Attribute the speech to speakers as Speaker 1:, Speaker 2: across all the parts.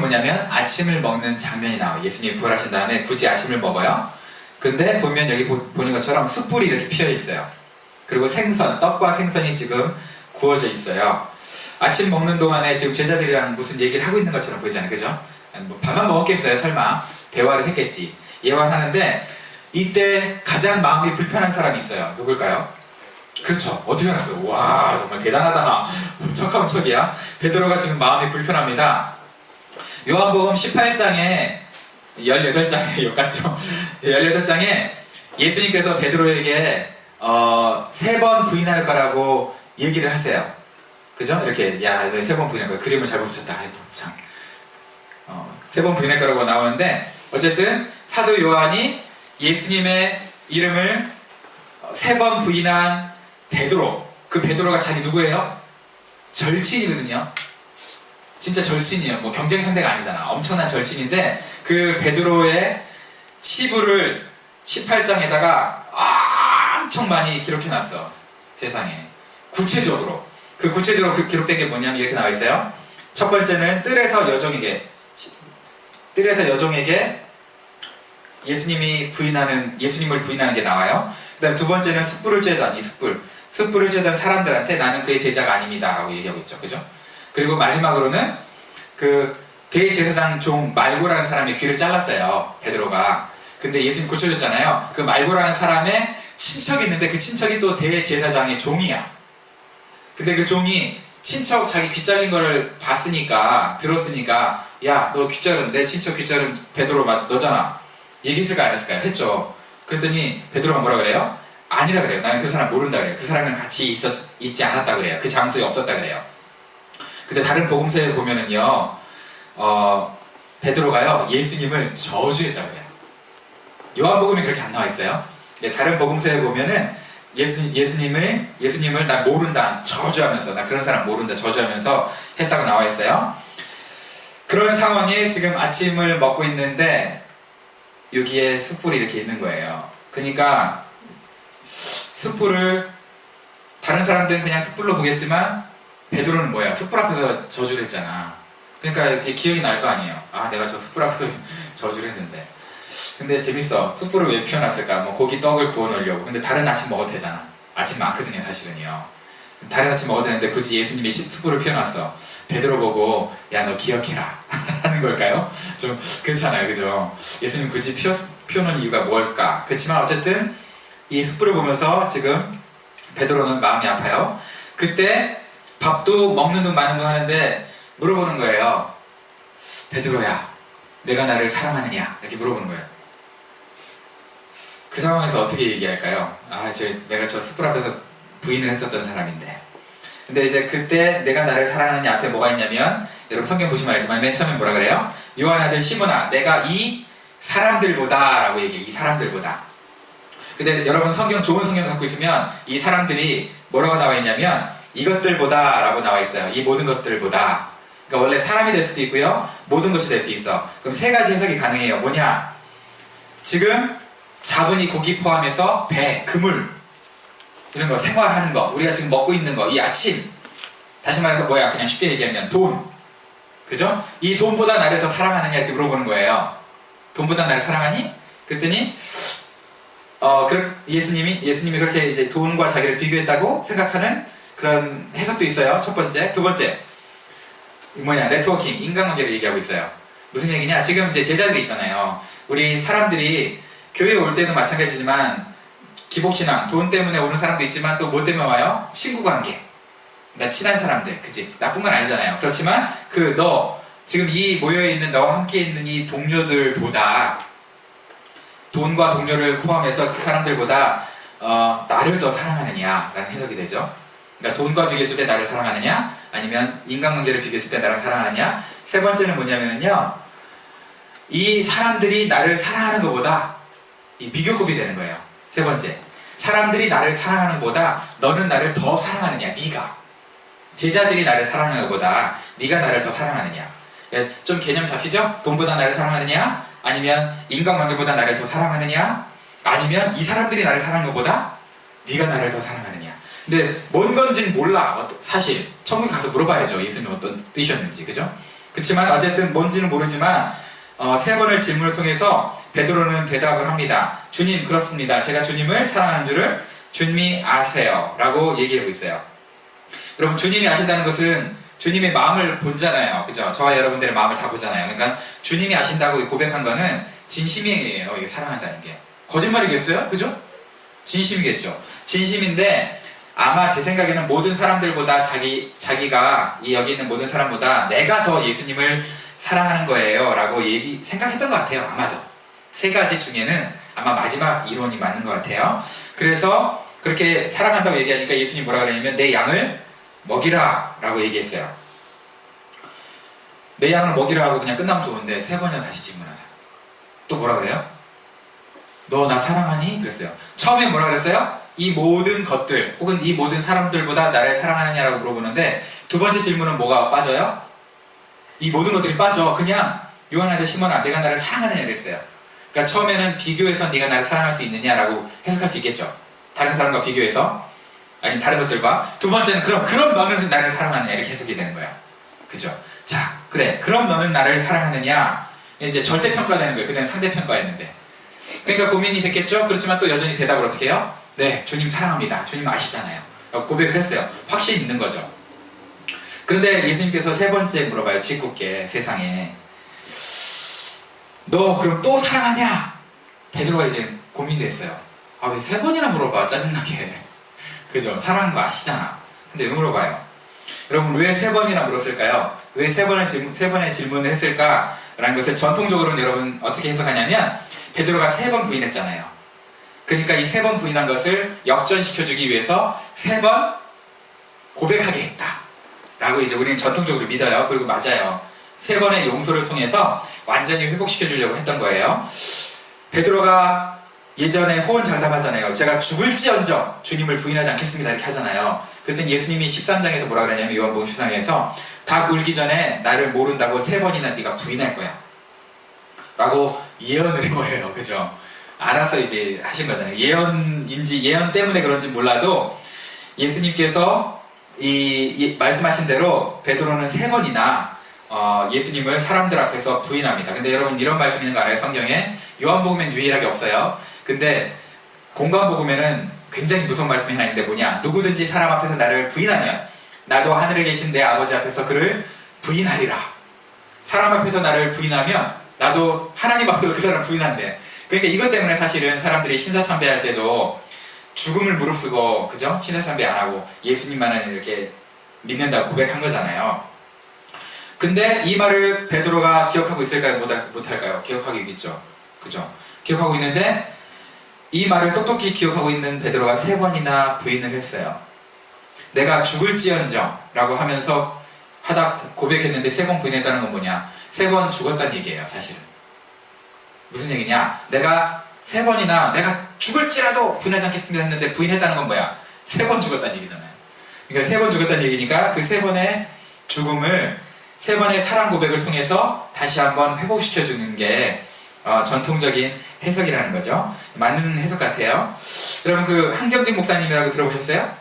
Speaker 1: 뭐냐면 아침을 먹는 장면이 나와요. 예수님이 부활하신 다음에 굳이 아침을 먹어요. 근데 보면 여기 보는 것처럼 숯불이 이렇게 피어 있어요. 그리고 생선, 떡과 생선이 지금 구워져 있어요. 아침 먹는 동안에 지금 제자들이랑 무슨 얘기를 하고 있는 것처럼 보이잖아요. 그죠? 뭐 밥만 먹었겠어요. 설마 대화를 했겠지. 예언하는데 이때 가장 마음이 불편한 사람이 있어요. 누굴까요? 그렇죠. 어떻게 알았어요? 와, 정말 대단하다. 척하면 척이야. 베드로가 지금 마음이 불편합니다. 요한복음 18장에 18장에 욕같죠. 18장에 예수님께서 베드로에게 3번 부인할 거라고 얘기를 하세요. 그죠? 이렇게 야, 너 3번 부인할 거야. 그림을 잘못 붙였다. 아이고 참. 3번 부인할 거라고 나오는데 어쨌든 사도 요한이 예수님의 이름을 3번 부인한 베드로, 그 베드로가 자기 누구예요? 절친이거든요. 진짜 절친이에요. 뭐 경쟁 상대가 아니잖아. 엄청난 절친인데 그 베드로의 치부를 18장에다가 엄청 많이 기록해놨어. 세상에. 구체적으로 기록된 게 뭐냐면 이렇게 나와 있어요. 첫 번째는 뜰에서 여종에게 예수님을 부인하는 게 나와요. 그 다음 두 번째는 숯불을 쬐던 숯불을 쬐던 사람들한테 나는 그의 제자가 아닙니다 라고 얘기하고 있죠. 그죠? 그리고 마지막으로는 그 대제사장 종 말고라는 사람의 귀를 잘랐어요. 베드로가. 근데 예수님 고쳐줬잖아요. 그 말고라는 사람의 친척이 있는데 그 친척이 또 대제사장의 종이야. 근데 그 종이 친척 자기 귀 잘린 거를 들었으니까 야, 너 귀 자른 내 친척 귀 자른 베드로 너잖아. 얘기했을까 안 했을까요? 했죠. 그랬더니 베드로가 뭐라 그래요? 아니라 그래요. 나는 그 사람 모른다 그래요. 그 사람이랑 같이 있지 않았다 그래요. 그 장소에 없었다 그래요. 근데 다른 복음서에 보면은요, 베드로가요 예수님을 저주했다 그래요. 요한복음에 그렇게 안 나와 있어요. 근데 다른 복음서에 보면은 예수님을 나 모른다 저주하면서, 나 그런 사람 모른다 저주하면서 했다고 나와 있어요. 그런 상황에 지금 아침을 먹고 있는데 여기에 숯불이 이렇게 있는 거예요. 그러니까 숯불을 다른 사람들은 그냥 숯불로 보겠지만 베드로는 뭐야? 숯불 앞에서 저주를 했잖아. 그러니까 이렇게 기억이 날 거 아니에요. 아, 내가 저 숯불 앞에서 저주를 했는데. 근데 재밌어. 숯불을 왜 피워놨을까? 뭐 고기 떡을 구워 놓으려고. 근데 다른 아침 먹어도 되잖아. 아침 많거든요 사실은요. 다른 아침 먹어도 되는데 굳이 예수님이 숯불을 피워놨어. 베드로 보고 야, 너 기억해라 하는 걸까요? 좀 그렇잖아요. 그죠? 예수님 굳이 피워놓은 이유가 뭘까? 그렇지만 어쨌든 이 숯불을 보면서 지금 베드로는 마음이 아파요. 그때 밥도 먹는 둥 마는 둥 하는데 물어보는 거예요. 베드로야, 내가 나를 사랑하느냐? 이렇게 물어보는 거예요. 그 상황에서 어떻게 얘기할까요? 내가 저 숯불 앞에서 부인을 했었던 사람인데. 근데 이제 그때 내가 나를 사랑하느냐 앞에 뭐가 있냐면, 여러분 성경 보시면 알지만 맨 처음에 뭐라 그래요? 요한 아들 시몬아, 내가 이 사람들보다 라고 얘기해요. 이 사람들보다. 근데 여러분 좋은 성경 갖고 있으면 이 사람들이 뭐라고 나와 있냐면 이것들보다 라고 나와 있어요. 이 모든 것들보다. 그러니까 원래 사람이 될 수도 있고요, 모든 것이 될 수 있어. 그럼 세 가지 해석이 가능해요. 뭐냐? 지금 잡은 이 고기 포함해서 배, 그물, 이런 거, 생활하는 거, 우리가 지금 먹고 있는 거, 이 아침, 다시 말해서 뭐야? 그냥 쉽게 얘기하면 돈, 그죠? 이 돈보다 나를 더 사랑하느냐 이렇게 물어보는 거예요. 돈보다 나를 사랑하니? 그랬더니 예수님이 그렇게 이제 돈과 자기를 비교했다고 생각하는 그런 해석도 있어요. 첫 번째. 두 번째, 네트워킹, 인간관계를 얘기하고 있어요. 무슨 얘기냐? 지금 이제 제자들이 있잖아요. 우리 사람들이 교회에 올 때도 마찬가지지만 기복신앙, 돈 때문에 오는 사람도 있지만 또 뭐 때문에 와요? 친구관계, 나 친한 사람들, 그치? 나쁜 건 아니잖아요. 그렇지만 지금 이 모여있는 너와 함께 있는 이 동료들보다, 돈과 동료를 포함해서 그 사람들보다 나를 더 사랑하느냐 라는 해석이 되죠. 그러니까 돈과 비교했을 때 나를 사랑하느냐, 아니면 인간관계를 비교했을 때 나를 사랑하느냐. 세 번째는 뭐냐면요, 이 사람들이 나를 사랑하는 것보다 이 비교급이 되는 거예요. 세 번째, 사람들이 나를 사랑하는 것보다 너는 나를 더 사랑하느냐. 네가, 제자들이 나를 사랑하는 것보다 네가 나를 더 사랑하느냐. 좀 개념 잡히죠? 돈보다 나를 사랑하느냐, 아니면 인간관계보다 나를 더 사랑하느냐, 아니면 이 사람들이 나를 사랑하는 것보다 네가 나를 더 사랑하느냐. 근데 뭔 건지는 몰라. 사실 천국에 가서 물어봐야죠. 예수님 어떤 뜻이었는지. 그죠? 그렇지만 어쨌든 뭔지는 모르지만 세 번의 질문을 통해서 베드로는 대답을 합니다. 주님, 그렇습니다. 제가 주님을 사랑하는 줄을 주님이 아세요 라고 얘기하고 있어요. 여러분, 주님이 아신다는 것은 주님의 마음을 보잖아요. 그죠? 저와 여러분들의 마음을 다 보잖아요. 그러니까 주님이 아신다고 고백한 거는 진심이에요. 이게 사랑한다는 게. 거짓말이겠어요? 그죠? 진심이겠죠. 진심인데 아마 제 생각에는 모든 사람들보다 자기가 여기 있는 모든 사람보다 내가 더 예수님을 사랑하는 거예요 라고 생각했던 것 같아요. 아마도. 세 가지 중에는 아마 마지막 이론이 맞는 것 같아요. 그래서 그렇게 사랑한다고 얘기하니까 예수님 뭐라 그러냐면 내 양을 먹이라 라고 얘기했어요. 내 양을 먹이라 하고 그냥 끝나면 좋은데 세 번이나 다시 질문하자. 또 뭐라 그래요? 너 나 사랑하니? 그랬어요. 처음에 뭐라 그랬어요? 이 모든 것들 혹은 이 모든 사람들보다 나를 사랑하느냐라고 물어보는데 두 번째 질문은 뭐가 빠져요? 이 모든 것들이 빠져. 그냥 요한한테 시몬아 내가 나를 사랑하느냐 그랬어요. 그러니까 처음에는 비교해서 네가 나를 사랑할 수 있느냐라고 해석할 수 있겠죠. 다른 사람과 비교해서 아니면 다른 것들과. 두 번째는 그럼 너는 나를 사랑하느냐 이렇게 해석이 되는 거야. 그죠? 자, 그래. 그럼 너는 나를 사랑하느냐 이제 절대평가되는 거예요. 그때는 상대평가였는데. 그러니까 고민이 됐겠죠? 그렇지만 또 여전히 대답을 어떻게 해요? 네, 주님 사랑합니다. 주님 아시잖아요. 고백을 했어요. 확신이 있는 거죠. 그런데 예수님께서 세 번째 물어봐요. 짓궂게 세상에. 너 그럼 또 사랑하냐? 베드로가 이제 고민됐어요. 아, 왜 세 번이나 물어봐? 짜증나게. 그죠? 사랑하는 거 아시잖아. 근데 왜 물어봐요? 여러분 왜 세 번이나 물었을까요? 왜 세 번의 질문을 했을까라는 것을 전통적으로는 여러분 어떻게 해석하냐면 베드로가 세 번 부인했잖아요. 그러니까 이 세 번 부인한 것을 역전시켜주기 위해서 세 번 고백하게 했다 라고 이제 우리는 전통적으로 믿어요. 그리고 맞아요. 세 번의 용서를 통해서 완전히 회복시켜주려고 했던 거예요. 베드로가 예전에 호언장담하잖아요. 제가 죽을지언정 주님을 부인하지 않겠습니다 이렇게 하잖아요. 그랬더니 예수님이 13장에서 뭐라 그러냐면 요한복음 13장에서 닭 울기 전에 나를 모른다고 세 번이나 네가 부인할 거야 라고 예언을 한 거예요. 그죠? 알아서 이제 하신 거잖아요. 예언 때문에 그런지 몰라도 예수님께서 말씀하신 대로 베드로는 세 번이나 예수님을 사람들 앞에서 부인합니다. 근데 여러분 이런 말씀 있는 거 알아요? 성경에 요한복음엔 유일하게 없어요. 근데 공관복음에는 굉장히 무서운 말씀이 하나 있는데 뭐냐? 누구든지 사람 앞에서 나를 부인하면 나도 하늘에 계신 내 아버지 앞에서 그를 부인하리라. 사람 앞에서 나를 부인하면 나도 하나님 앞에서 그 사람을 부인한대. 그러니까 이것 때문에 사실은 사람들이 신사참배할 때도 죽음을 무릅쓰고, 그죠? 신사참배 안 하고 예수님만을 이렇게 믿는다고 고백한 거잖아요. 근데 이 말을 베드로가 기억하고 있을까요? 못할까요? 기억하고 있겠죠. 그죠? 기억하고 있는데 이 말을 똑똑히 기억하고 있는 베드로가 세 번이나 부인을 했어요. 내가 죽을지언정 라고 하면서 고백했는데 세 번 부인했다는 건 뭐냐? 세 번 죽었다는 얘기예요, 사실은. 무슨 얘기냐? 내가 세 번이나 내가 죽을지라도 부인하지 않겠습니다 했는데 부인했다는 건 뭐야? 세 번 죽었다는 얘기잖아요. 그러니까 세 번 죽었다는 얘기니까 그 세 번의 죽음을 세 번의 사랑 고백을 통해서 다시 한번 회복시켜주는 게 전통적인 해석이라는 거죠. 맞는 해석 같아요. 여러분 그 한경직 목사님이라고 들어보셨어요?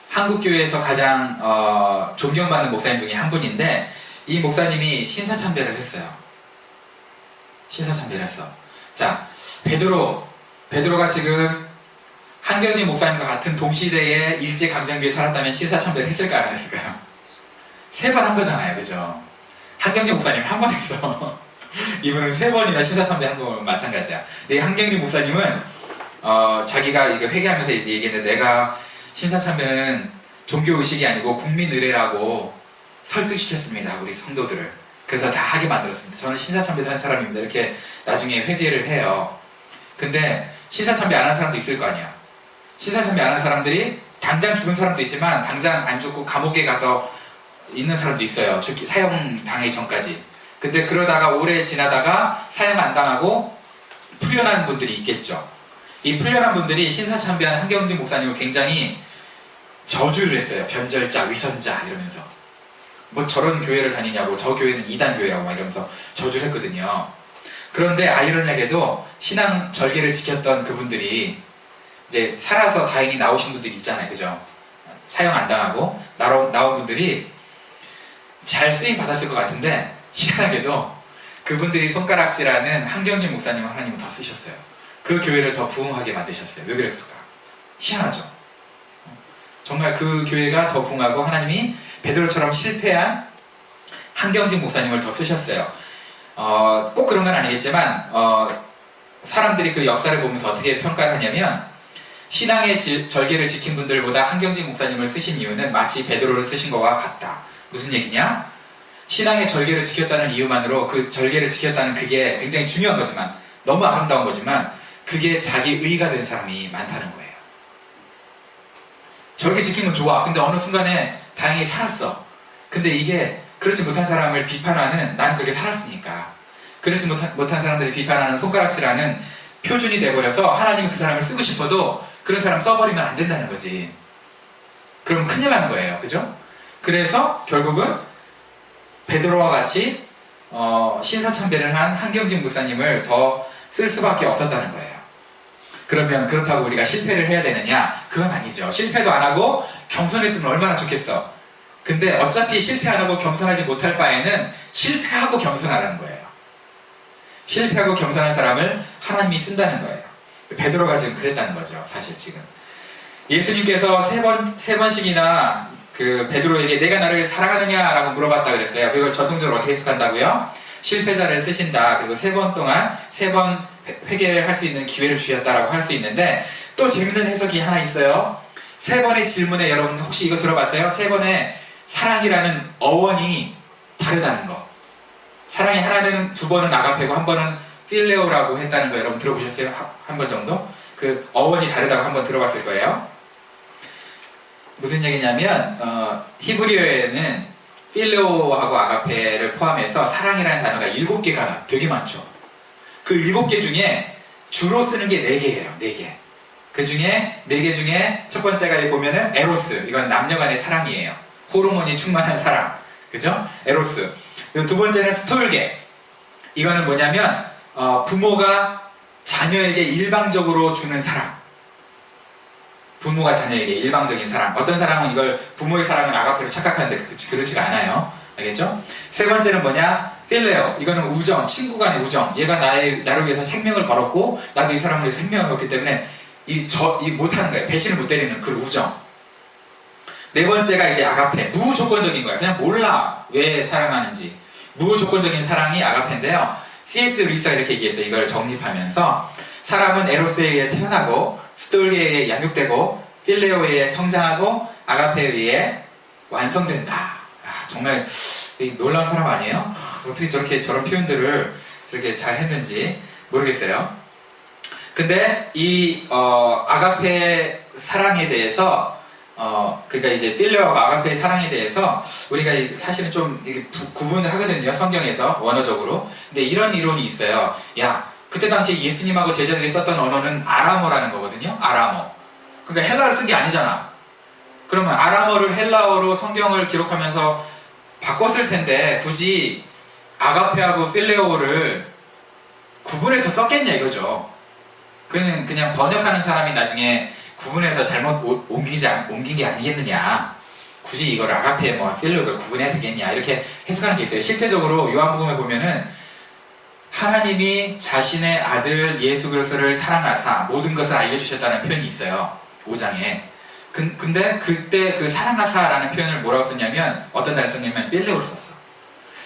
Speaker 1: 한국교회에서 가장 존경받는 목사님 중에 한 분인데 이 목사님이 신사참배를 했어요. 신사참배를 했어. 자, 베드로가 지금 한경직 목사님과 같은 동시대에 일제강점기에 살았다면 신사참배를 했을까요? 안 했을까요? 세 번 한 거잖아요. 그죠? 한경직 목사님 한 번 했어. 이분은 세 번이나 신사참배 한 거 마찬가지야. 근데 한경직 목사님은 자기가 이게 회개하면서 이제 얘기했는데 내가 신사참배는 종교의식이 아니고 국민의례라고 설득시켰습니다. 우리 성도들을. 그래서 다 하게 만들었습니다. 저는 신사참배도 한 사람입니다. 이렇게 나중에 회개를 해요. 근데 신사참배 안 한 사람도 있을 거 아니야. 신사참배 안 한 사람들이 당장 죽은 사람도 있지만 당장 안 죽고 감옥에 가서 있는 사람도 있어요. 사형 당하기 전까지. 근데 그러다가 오래 지나다가 사형 안 당하고 풀려난 분들이 있겠죠. 이 풀려난 분들이 신사참배한 한경직 목사님을 굉장히 저주를 했어요. 변절자, 위선자 이러면서 뭐 저런 교회를 다니냐고, 저 교회는 이단 교회라고 막 이러면서 저주를 했거든요. 그런데 아이러니하게도 신앙 절개를 지켰던 그분들이 이제 살아서 다행히 나오신 분들이 있잖아요. 그죠? 사형 안 당하고 나온 분들이 잘 쓰임 받았을 것 같은데 희한하게도 그분들이 손가락질하는 한경진 목사님을 하나님은 더 쓰셨어요. 그 교회를 더 부흥하게 만드셨어요. 왜 그랬을까? 희한하죠. 정말 그 교회가 더 부흥하고 하나님이 베드로처럼 실패한 한경진 목사님을 더 쓰셨어요. 꼭 그런 건 아니겠지만 사람들이 그 역사를 보면서 어떻게 평가를 하냐면 신앙의 절개를 지킨 분들보다 한경진 목사님을 쓰신 이유는 마치 베드로를 쓰신 것과 같다. 무슨 얘기냐? 신앙의 절개를 지켰다는 이유만으로 그 절개를 지켰다는 그게 굉장히 중요한 거지만 너무 아름다운 거지만 그게 자기 의가 된 사람이 많다는 거예요. 절개 지킨 건 좋아. 근데 어느 순간에 다행히 살았어. 근데 이게 그렇지 못한 사람을 비판하는 나는 그렇게 살았으니까 그렇지 못한 사람들이 비판하는 손가락질하는 표준이 돼버려서 하나님이 그 사람을 쓰고 싶어도 그런 사람 써버리면 안 된다는 거지. 그럼 큰일 나는 거예요. 그죠? 그래서 결국은 베드로와 같이 신사참배를 한 한경진 목사님을 더 쓸 수밖에 없었다는 거예요. 그러면 그렇다고 우리가 실패를 해야 되느냐? 그건 아니죠. 실패도 안 하고 겸손했으면 얼마나 좋겠어. 근데 어차피 실패 안 하고 겸손하지 못할 바에는 실패하고 겸손하라는 거예요. 실패하고 겸손한 사람을 하나님이 쓴다는 거예요. 베드로가 지금 그랬다는 거죠. 사실 지금 예수님께서 세 번씩이나 그 베드로에게 내가 나를 사랑하느냐라고 물어봤다 그랬어요. 그걸 전통적으로 어떻게 해석한다고요? 실패자를 쓰신다. 그리고 3번 동안 3번 회개를 할 수 있는 기회를 주셨다라고 할 수 있는데 또 재밌는 해석이 하나 있어요. 3번의 질문에 여러분 혹시 이거 들어봤어요? 3번의 사랑이라는 어원이 다르다는 거. 사랑이 하나는 2번은 아가페고 1번은 필레오라고 했다는 거 여러분 들어보셨어요? 한 번 정도? 그 어원이 다르다고 한번 들어봤을 거예요. 무슨 얘기냐면 히브리어에는 필레오하고 아가페를 포함해서 사랑이라는 단어가 7개가 되게 많죠. 그 7개 중에 주로 쓰는 게 4개예요. 4개. 그 중에 4개 중에 첫 번째가 보면은 에로스. 이건 남녀 간의 사랑이에요. 호르몬이 충만한 사랑. 그죠? 에로스. 그리고 두 번째는 스톨게. 이거는 뭐냐면 부모가 자녀에게 일방적으로 주는 사랑. 부모가 자녀에게 일방적인 사랑. 어떤 사람은 이걸 부모의 사랑을 아가페로 착각하는데 그렇지가 않아요. 알겠죠? 세 번째는 뭐냐? 필레오. 이거는 우정, 친구 간의 우정. 얘가 나를 위해서 생명을 걸었고 나도 이 사람을 위해서 생명을 걸었기 때문에 못하는 거예요. 배신을 못 때리는 그 우정. 네 번째가 이제 아가페. 무조건적인 거야. 그냥 몰라. 왜 사랑하는지. 무조건적인 사랑이 아가페인데요. C.S. 루이스가 이렇게 얘기했어요. 이걸 정립하면서 사람은 에로스에 의해 태어나고 스톨게에 의해 양육되고 필레오에 의해 성장하고 아가페에 의해 완성된다. 정말 놀라운 사람 아니에요? 어떻게 저런 표현들을 저렇게 잘 했는지 모르겠어요. 근데 이 아가페 사랑에 대해서 그러니까 이제 필레오와 아가페의 사랑에 대해서 우리가 사실은 좀 구분을 하거든요. 성경에서 원어적으로. 근데 이런 이론이 있어요. 야, 그때 당시 예수님하고 제자들이 썼던 언어는 아람어라는 거거든요. 아람어. 그러니까 헬라어를 쓴 게 아니잖아. 그러면 아람어를 헬라어로 성경을 기록하면서 바꿨을 텐데 굳이 아가페하고 필레오를 구분해서 썼겠냐 이거죠. 그냥 번역하는 사람이 나중에 구분해서 잘못 옮긴 게 아니겠느냐. 굳이 이걸 아가페 필레오를 구분해야 되겠냐 이렇게 해석하는 게 있어요. 실제적으로 요한복음에 보면은 하나님이 자신의 아들 예수 그리스도를 사랑하사 모든 것을 알려주셨다는 표현이 있어요. 5장에. 근데 그때 그 사랑하사라는 표현을 뭐라고 썼냐면 어떤 단어를 썼냐면 필레오를 썼어.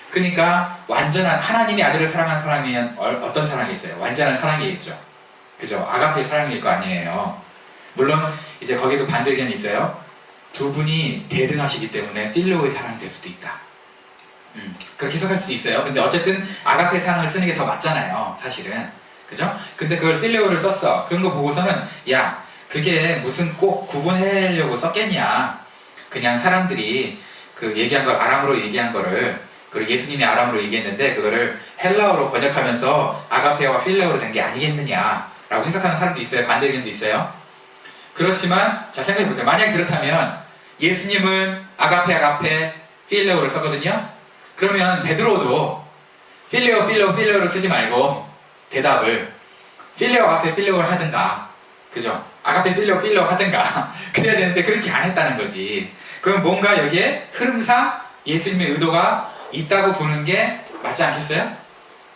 Speaker 1: 그러니까 완전한 하나님이 아들을 사랑하는 사람이면 어떤 사랑이 있어요? 완전한 사랑이겠죠. 그죠? 아가페의 사랑일 거 아니에요. 물론 이제 거기도 반대 의견이 있어요. 두 분이 대등하시기 때문에 필레오의 사랑이 될 수도 있다. 그렇게 해석할 수도 있어요. 근데 어쨌든 아가페 사랑을 쓰는 게 더 맞잖아요. 사실은. 그죠? 근데 그걸 필레오를 썼어. 그런 거 보고서는 야, 그게 무슨 꼭 구분하려고 썼겠냐. 그냥 사람들이 그 얘기한 걸 아람어로 얘기한 거를 그리고 예수님이 아람어로 얘기했는데 그거를 헬라어로 번역하면서 아가페와 필레오로 된 게 아니겠느냐 라고 해석하는 사람도 있어요. 반대 의견도 있어요. 그렇지만 자 생각해보세요. 만약 그렇다면 예수님은 아가페 필레오를 썼거든요. 그러면 베드로도 필레오를 쓰지 말고 대답을 필레오 아가페 필레오를 하든가. 그죠? 아가페 필레오 하든가. 그래야 되는데 그렇게 안 했다는 거지. 그럼 뭔가 여기에 흐름상 예수님의 의도가 있다고 보는 게 맞지 않겠어요?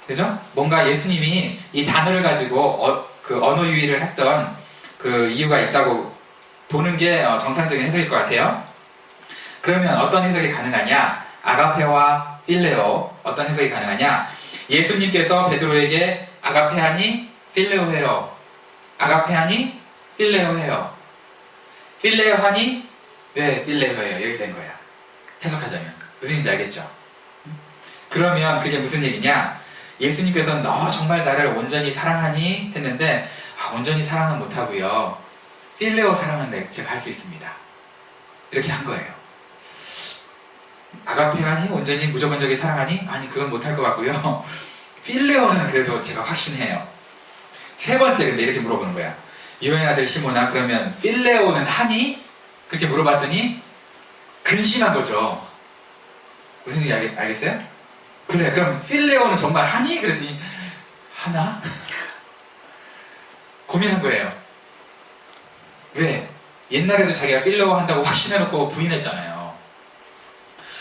Speaker 1: 그죠? 뭔가 예수님이 이 단어를 가지고 그 언어 유희를 했던 그 이유가 있다고 보는 게 정상적인 해석일 것 같아요. 그러면 어떤 해석이 가능하냐? 아가페와 필레오, 어떤 해석이 가능하냐? 예수님께서 베드로에게 아가페하니 필레오해요, 아가페하니 필레오해요, 필레오하니 네 필레오해요, 이렇게 된 거야. 해석하자면 무슨 얘기인지 알겠죠? 그러면 그게 무슨 얘기냐? 예수님께서는 너 정말 나를 온전히 사랑하니? 했는데 온전히 사랑은 못하고요, 필레오 사랑은 제가 할 수 있습니다, 이렇게 한 거예요. 아가페하니? 온전히 무조건적인 사랑하니? 아니, 그건 못할 것 같고요, 필레오는 그래도 제가 확신해요. 세 번째, 근데 이렇게 물어보는 거야. 요한의 아들 시몬아, 그러면 필레오는 하니? 그렇게 물어봤더니 근심한 거죠. 무슨 얘기인지 알겠어요? 그래, 그럼 필레오는 정말 하니? 그랬더니 하나? 고민한 거예요. 왜? 옛날에도 자기가 필레오 한다고 확신해놓고 부인했잖아요.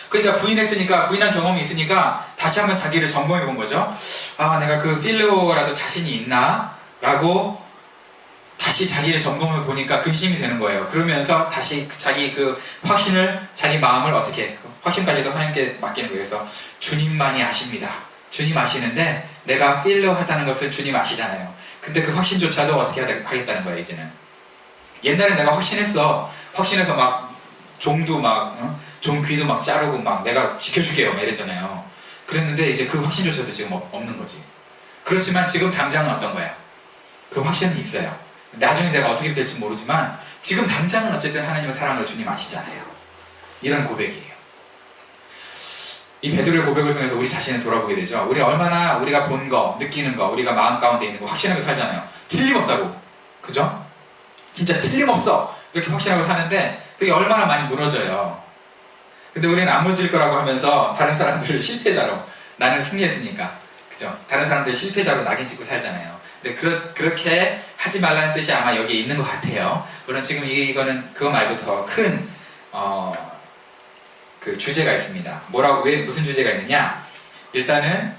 Speaker 1: 그러니까 부인했으니까, 부인한 경험이 있으니까 다시 한번 자기를 점검해 본 거죠. 아, 내가 그 필레오라도 자신이 있나? 라고 다시 자기를 점검해 보니까 근심이 되는 거예요. 그러면서 다시 자기 그 확신을, 자기 마음을 어떻게, 그 확신까지도 하나님께 맡기는 거예요. 그래서 주님만이 아십니다. 주님 아시는데 내가 필레오 하다는 것을 주님 아시잖아요. 근데 그 확신조차도 어떻게 하겠다는 거예요, 이제는. 옛날에 내가 확신해서 막 종도 막, 종 귀도 막 자르고 막 내가 지켜줄게요, 막 이랬잖아요. 그랬는데 이제 그 확신조차도 지금 없는 거지. 그렇지만 지금 당장은 어떤 거야? 그 확신은 있어요. 나중에 내가 어떻게 될지 모르지만 지금 당장은 어쨌든 하나님의 사랑을 주님 아시잖아요. 이런 고백이에요. 이 베드로의 고백을 통해서 우리 자신을 돌아보게 되죠. 우리 얼마나 우리가 본 거, 느끼는 거, 우리가 마음 가운데 있는 거 확신하고 살잖아요. 틀림없다고. 그죠? 진짜 틀림없어, 이렇게 확신하고 사는데 그게 얼마나 많이 무너져요. 근데 우리는 안 무너질 거라고 하면서 다른 사람들을 실패자로, 나는 승리했으니까, 그죠? 다른 사람들 실패자로 낙인 찍고 살잖아요. 근데 그렇게 하지 말라는 뜻이 아마 여기에 있는 것 같아요. 물론 지금 이거는 그거 말고 더 큰 그 주제가 있습니다. 왜 무슨 주제가 있느냐? 일단은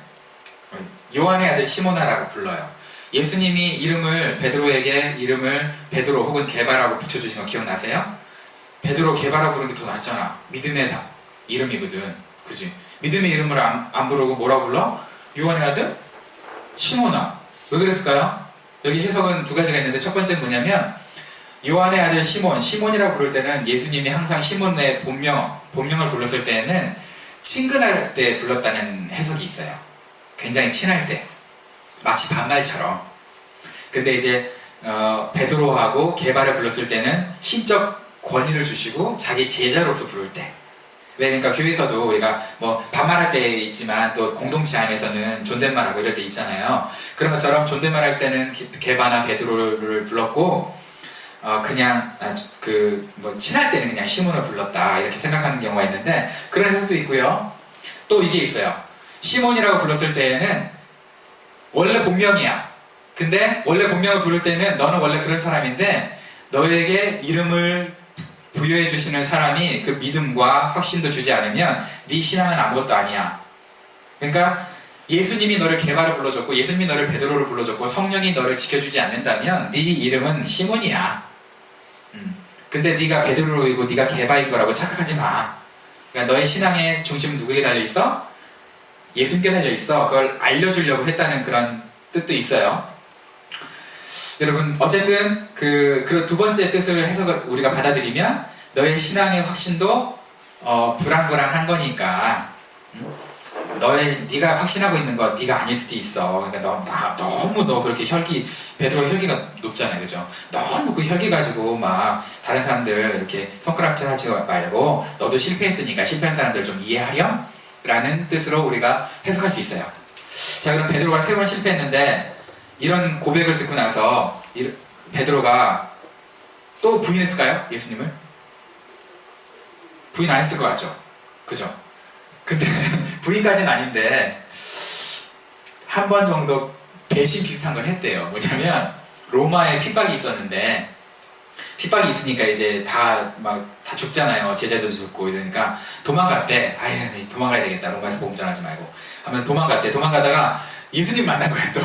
Speaker 1: 요한의 아들 시모나라고 불러요. 예수님이 베드로에게 이름을 베드로 혹은 게바라고 붙여주신 거 기억나세요? 베드로 게바라고 부르는 게 더 낫잖아. 믿음의 이름이거든. 그지? 믿음의 이름을 안 부르고 뭐라고 불러? 요한의 아들 시모나. 왜 그랬을까요? 여기 해석은 두 가지가 있는데, 첫 번째는 뭐냐면 요한의 아들 시몬이라고 부를 때는 예수님이 항상 시몬의 본명을 불렀을 때는 친근할 때 불렀다는 해석이 있어요. 굉장히 친할 때, 마치 반말처럼. 근데 이제 베드로하고 게바를 불렀을 때는 신적 권위를 주시고 자기 제자로서 부를 때. 왜? 그러니까 교회에서도 우리가 뭐 반말할 때 있지만 또 공동체 안에서는 존댓말하고 이럴 때 있잖아요. 그런 것처럼 존댓말할 때는 게바나 베드로를 불렀고, 그냥 친할 때는 그냥 시몬을 불렀다, 이렇게 생각하는 경우가 있는데 그런 해석도 있고요. 또 이게 있어요. 시몬이라고 불렀을 때에는 원래 본명이야. 근데 원래 본명을 부를 때는 너는 원래 그런 사람인데 너에게 이름을 부여해 주시는 사람이 그 믿음과 확신도 주지 않으면 네 신앙은 아무것도 아니야. 그러니까 예수님이 너를 게바로 불러줬고 예수님이 너를 베드로로 불러줬고 성령이 너를 지켜주지 않는다면 네 이름은 시몬이야. 근데 네가 베드로이고 네가 게바인 거라고 착각하지 마. 그러니까 너의 신앙의 중심은 누구에게 달려있어? 예수님께 달려있어. 그걸 알려주려고 했다는 그런 뜻도 있어요. 여러분, 어쨌든 그 두 번째 뜻을 해석을 우리가 받아들이면 너의 신앙의 확신도 불안불안한 거니까, 네가 확신하고 있는 거 네가 아닐 수도 있어. 그러니까 너무 그렇게 베드로 혈기가 높잖아요, 그죠? 너무 그 혈기 가지고 막 다른 사람들 이렇게 손가락질하지 말고 너도 실패했으니까 실패한 사람들 좀 이해하렴? 라는 뜻으로 우리가 해석할 수 있어요. 자, 그럼 베드로가 3번 실패했는데 이런 고백을 듣고 나서 베드로가 또 부인했을까요? 예수님을? 부인 안 했을 것 같죠? 그죠? 근데 부인까지는 아닌데 한 번 정도 배신 비슷한 걸 했대요. 뭐냐면 로마에 핍박이 있었는데, 핍박이 있으니까 이제 다 다 죽잖아요. 제자도 죽고 이러니까 도망갔대. 아유, 도망가야 되겠다. 로마에서 복음 전하지 말고 하면서 도망갔대. 도망가다가 예수님 만난 거예요 또.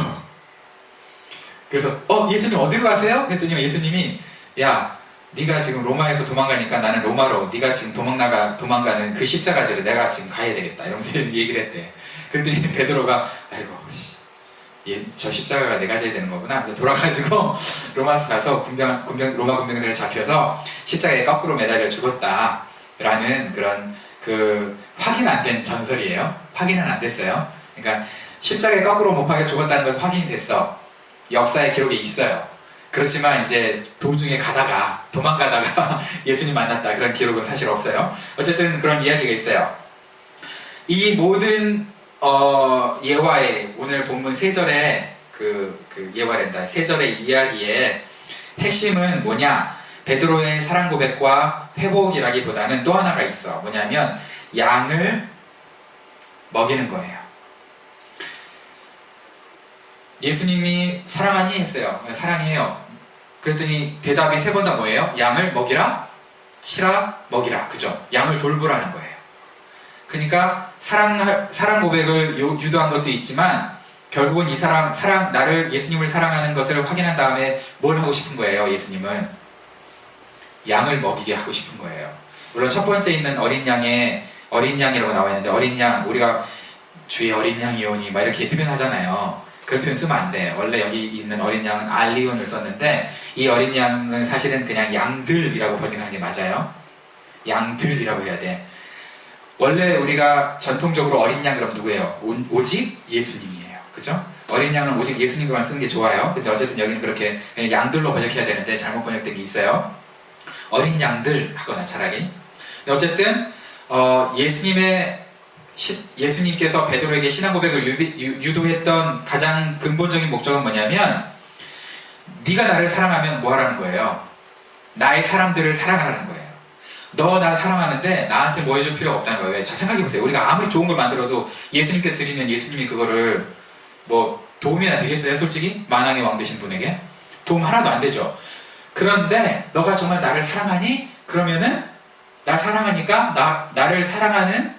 Speaker 1: 그래서 예수님 어디로 가세요? 했더니 예수님이 야, 네가 지금 로마에서 도망가니까 나는 로마로 네가 지금 도망가는 그 십자가지를 내가 지금 가야 되겠다 이러면서 얘기를 했대. 그랬더니 베드로가 아이고 저 십자가가 내가 져야 되는 거구나. 그래서 돌아가지고 로마서 가서 로마 군병들을 잡혀서 십자가에 거꾸로 매달려 죽었다라는 그런 그 확인 안 된 전설이에요. 확인은 안 됐어요. 그러니까 십자가에 거꾸로 못 박혀 죽었다는 것은 확인이 됐어. 역사의 기록에 있어요. 그렇지만 이제 도중에 도망가다가 예수님 만났다 그런 기록은 사실 없어요. 어쨌든 그런 이야기가 있어요. 이 모든 예화의 오늘 본문 3절의 그 예화랜다 3절의 이야기의 핵심은 뭐냐? 베드로의 사랑 고백과 회복이라기보다는 또 하나가 있어. 뭐냐면 양을 먹이는 거예요. 예수님이 사랑하니 했어요. 사랑해요. 그랬더니 대답이 3번 다 뭐예요? 양을 먹이라, 치라, 먹이라. 그죠? 양을 돌보라는 거예요. 그러니까 사랑 고백을 유도한 것도 있지만 결국은 이 사람 나를 예수님을 사랑하는 것을 확인한 다음에 뭘 하고 싶은 거예요? 예수님은 양을 먹이게 하고 싶은 거예요. 물론 첫 번째 있는 어린 양이라고 나와 있는데 어린 양 우리가 주의 어린 양이오니 막 이렇게 표현하잖아요. 그런 표현 쓰면 안 돼. 원래 여기 있는 어린 양은 알리온을 썼는데 이 어린 양은 사실은 그냥 양들이라고 번역하는 게 맞아요. 양들이라고 해야 돼. 원래 우리가 전통적으로 어린 양 그럼 누구예요? 오직 예수님이에요. 그죠? 어린 양은 오직 예수님만 쓰는 게 좋아요. 근데 어쨌든 여기는 그렇게 그냥 양들로 번역해야 되는데 잘못 번역된 게 있어요. 어린 양들 하거나 차라리. 근데 어쨌든 예수님께서 베드로에게 신앙 고백을 유도했던 가장 근본적인 목적은 뭐냐면 네가 나를 사랑하면 뭐 하라는 거예요? 나의 사람들을 사랑하라는 거예요. 너 나 사랑하는데 나한테 뭐 해줄 필요가 없다는 거예요. 왜? 자, 생각해보세요. 우리가 아무리 좋은 걸 만들어도 예수님께 드리면 예수님이 그거를 뭐 도움이나 되겠어요? 솔직히? 만왕의 왕 되신 분에게? 도움 하나도 안 되죠. 그런데 너가 정말 나를 사랑하니? 그러면은 나 사랑하니까 나를 사랑하는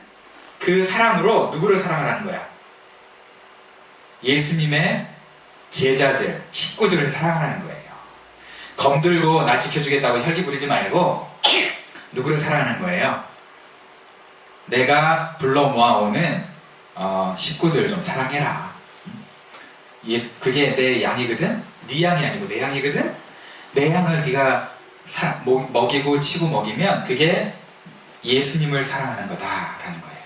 Speaker 1: 그 사랑으로 누구를 사랑하라는 거야? 예수님의 제자들, 식구들을 사랑하라는 거예요. 검들고 나 지켜주겠다고 혈기 부리지 말고 누구를 사랑하는 거예요? 내가 불러 모아오는 식구들 좀 사랑해라. 그게 내 양이거든? 네 양이 아니고 내 양이거든? 내 양을 네가 먹이고 치고 먹이면 그게 예수님을 사랑하는 거다라는 거예요.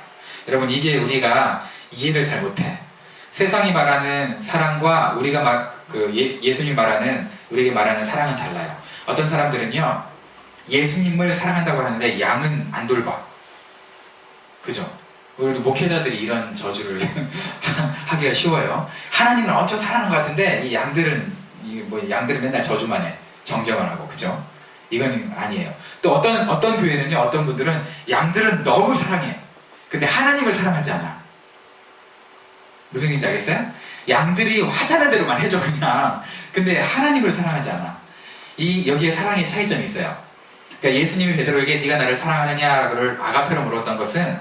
Speaker 1: 여러분 이게 우리가 이해를 잘 못해. 세상이 말하는 사랑과 우리가 예수님 말하는 우리에게 말하는 사랑은 달라요. 어떤 사람들은요 예수님을 사랑한다고 하는데 양은 안 돌봐. 그죠? 우리 목회자들이 이런 저주를 하기가 쉬워요. 하나님을 엄청 사랑하는 것 같은데 이 양들은 맨날 저주만 해. 정죄만 하고. 그죠? 이건 아니에요. 또 어떤 교회는요 어떤 분들은 양들은 너무 사랑해. 근데 하나님을 사랑하지 않아. 무슨 얘기인지 알겠어요? 양들이 하자는 대로만 해줘 그냥. 근데 하나님을 사랑하지 않아. 여기에 사랑의 차이점이 있어요. 그러니까 예수님이 베드로에게 네가 나를 사랑하느냐를 아가페로 물었던 것은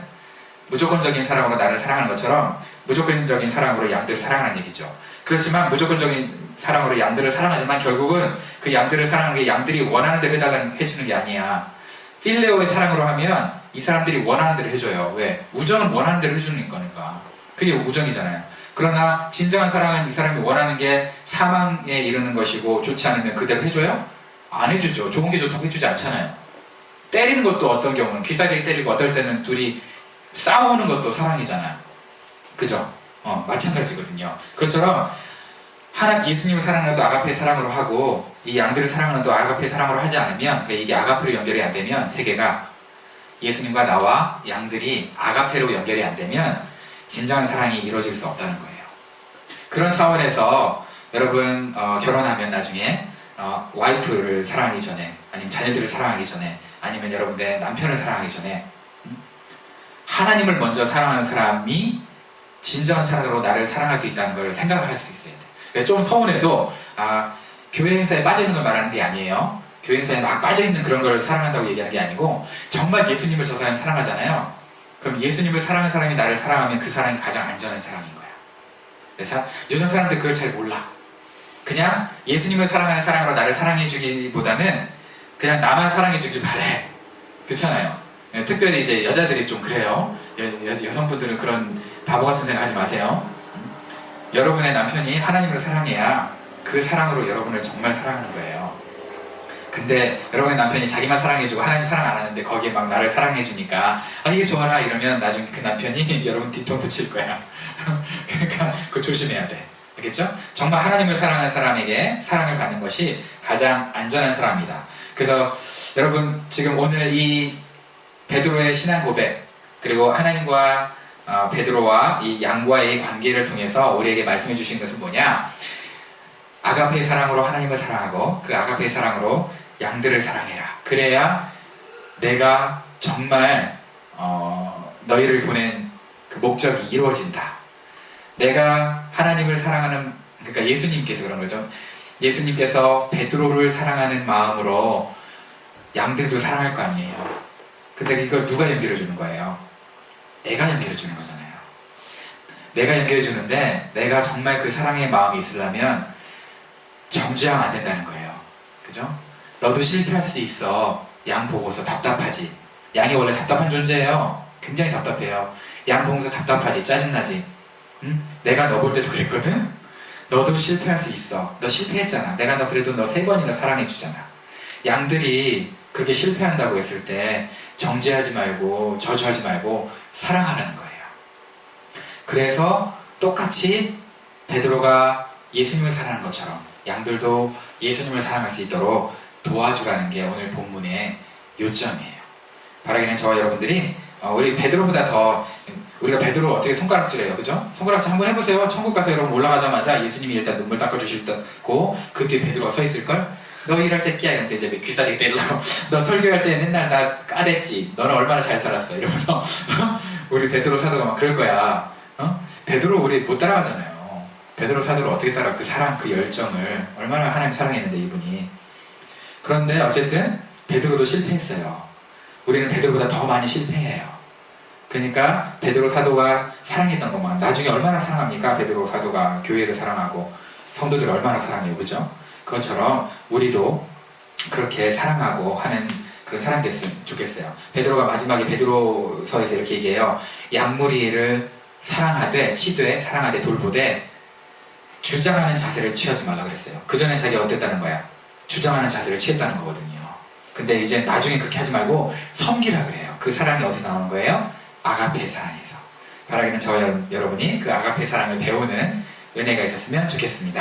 Speaker 1: 무조건적인 사랑으로 나를 사랑하는 것처럼 무조건적인 사랑으로 양들을 사랑하는 얘기죠. 그렇지만 무조건적인 사랑으로 양들을 사랑하지만 결국은 그 양들을 사랑하는 게 양들이 원하는 대로 해주는 게 아니야. 필레오의 사랑으로 하면 이 사람들이 원하는 대로 해줘요. 왜? 우정은 원하는 대로 해주는 거니까. 그게 우정이잖아요. 그러나 진정한 사랑은 이 사람이 원하는 게 사망에 이르는 것이고 좋지 않으면 그대로 해줘요? 안 해주죠. 좋은 게 좋다고 해주지 않잖아요. 때리는 것도 어떤 경우는 귀싸대기 때리고 어떨 때는 둘이 싸우는 것도 사랑이잖아요. 그죠? 마찬가지거든요. 그것처럼 예수님을 사랑하는 도 아가페 사랑으로 하고 이 양들을 사랑하는 도 아가페 사랑으로 하지 않으면 그러니까 이게 아가페로 연결이 안 되면 세계가 예수님과 나와 양들이 아가페로 연결이 안 되면 진정한 사랑이 이루어질 수 없다는 거예요. 그런 차원에서 여러분 결혼하면 나중에 와이프를 사랑하기 전에 아니면 자녀들을 사랑하기 전에 아니면 여러분의 남편을 사랑하기 전에 하나님을 먼저 사랑하는 사람이 진정한 사랑으로 나를 사랑할 수 있다는 걸 생각할 수 있어야 돼. 그래서 좀 서운해도 교회 행사에 빠지는 걸 말하는 게 아니에요. 교인사에 막 빠져있는 그런 걸 사랑한다고 얘기하는 게 아니고 정말 예수님을 저 사람이 사랑하잖아요. 그럼 예수님을 사랑하는 사람이 나를 사랑하면 그 사랑이 가장 안전한 사랑인 거야. 그래서 요즘 사람들 그걸 잘 몰라. 그냥 예수님을 사랑하는 사랑으로 나를 사랑해주기보다는 그냥 나만 사랑해주길 바래. 그렇잖아요. 특별히 이제 여자들이 좀 그래요. 여성분들은 그런 바보 같은 생각 하지 마세요. 여러분의 남편이 하나님을 사랑해야 그 사랑으로 여러분을 정말 사랑하는 거예요. 근데 여러분의 남편이 자기만 사랑해주고 하나님 사랑 안 하는데 거기에 막 나를 사랑해주니까 아 이게 좋아라 이러면 나중에 그 남편이 여러분 뒤통수 칠 거야. 그러니까 그거 조심해야 돼. 알겠죠? 정말 하나님을 사랑하는 사람에게 사랑을 받는 것이 가장 안전한 사람입니다. 그래서 여러분 지금 오늘 이 베드로의 신앙 고백 그리고 하나님과 베드로와 이 양과의 관계를 통해서 우리에게 말씀해 주신 것은 뭐냐? 아가페의 사랑으로 하나님을 사랑하고 그 아가페의 사랑으로 양들을 사랑해라. 그래야 내가 정말 너희를 보낸 그 목적이 이루어진다. 내가 하나님을 사랑하는 그러니까 예수님께서 그런 거죠. 예수님께서 베드로를 사랑하는 마음으로 양들도 사랑할 거 아니에요. 근데 이걸 누가 연결해 주는 거예요? 내가 연결해 주는 거잖아요. 내가 연결해 주는데 내가 정말 그 사랑의 마음이 있으려면 정죄하면 안 된다는 거예요. 그죠? 너도 실패할 수 있어. 양 보고서 답답하지. 양이 원래 답답한 존재예요. 굉장히 답답해요. 양 보고서 답답하지. 짜증나지. 응? 내가 너 볼 때도 그랬거든? 너도 실패할 수 있어. 너 실패했잖아. 내가 너 그래도 너 3번이나 사랑해 주잖아. 양들이 그렇게 실패한다고 했을 때 정죄하지 말고 저주하지 말고 사랑하라는 거예요. 그래서 똑같이 베드로가 예수님을 사랑하는 것처럼 양들도 예수님을 사랑할 수 있도록 도와주라는 게 오늘 본문의 요점이에요. 바라기는 저와 여러분들이 우리 베드로보다 더 우리가 베드로 어떻게 손가락질해요, 그죠? 손가락질 한번 해보세요. 천국 가서 여러분 올라가자마자 예수님이 일단 눈물 닦아주실 거 그 뒤에 베드로가 서 있을걸? 너 일할 새끼야 이러면서 이제 귀싸대기 때리려고 너 설교할 때 맨날 나 까댔지. 너는 얼마나 잘 살았어 이러면서 우리 베드로 사도가 막 그럴 거야. 베드로 우리 못 따라가잖아요. 베드로 사도를 어떻게 따라 그 사랑 그 열정을 얼마나 하나님 사랑했는데 이분이. 그런데 어쨌든 베드로도 실패했어요. 우리는 베드로보다 더 많이 실패해요. 그러니까 베드로 사도가 사랑했던 것만 나중에 얼마나 사랑합니까? 베드로 사도가 교회를 사랑하고 성도들을 얼마나 사랑해요, 그죠? 그것처럼 우리도 그렇게 사랑하고 하는 그런 사람 됐으면 좋겠어요. 베드로가 마지막에 베드로서에서 이렇게 얘기해요. 양무리를 사랑하되 치되 사랑하되 돌보되 주장하는 자세를 취하지 말라 그랬어요. 그전엔 자기가 어땠다는 거야? 주장하는 자세를 취했다는 거거든요. 근데 이제 나중에 그렇게 하지 말고 섬기라 그래요. 그 사랑이 어디서 나오는 거예요? 아가페 사랑에서. 바라기는 저와 여러분이 그 아가페 사랑을 배우는 은혜가 있었으면 좋겠습니다.